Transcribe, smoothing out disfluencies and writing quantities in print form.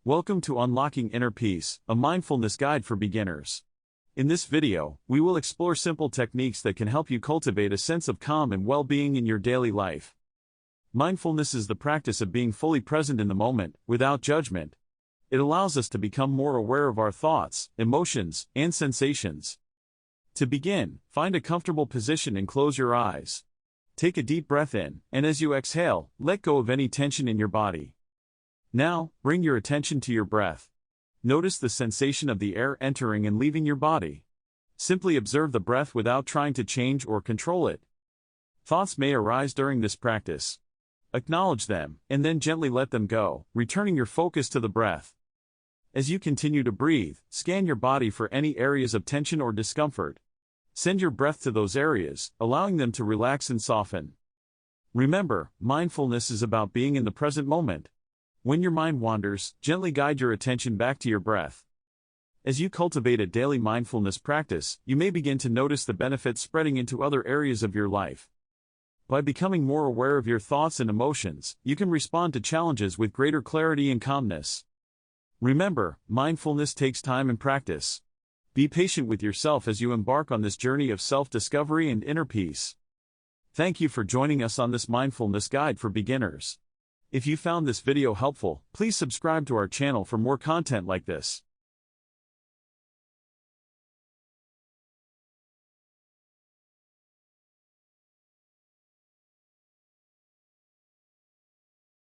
Welcome to Unlocking Inner Peace, a mindfulness guide for beginners. In this video, we will explore simple techniques that can help you cultivate a sense of calm and well-being in your daily life. Mindfulness is the practice of being fully present in the moment, without judgment. It allows us to become more aware of our thoughts, emotions, and sensations. To begin, find a comfortable position and close your eyes. Take a deep breath in, and as you exhale, let go of any tension in your body. Now, bring your attention to your breath. Notice the sensation of the air entering and leaving your body. Simply observe the breath without trying to change or control it. Thoughts may arise during this practice. Acknowledge them, and then gently let them go, returning your focus to the breath. As you continue to breathe, scan your body for any areas of tension or discomfort. Send your breath to those areas, allowing them to relax and soften. Remember, mindfulness is about being in the present moment. When your mind wanders, gently guide your attention back to your breath. As you cultivate a daily mindfulness practice, you may begin to notice the benefits spreading into other areas of your life. By becoming more aware of your thoughts and emotions, you can respond to challenges with greater clarity and calmness. Remember, mindfulness takes time and practice. Be patient with yourself as you embark on this journey of self-discovery and inner peace. Thank you for joining us on this mindfulness guide for beginners. If you found this video helpful, please subscribe to our channel for more content like this.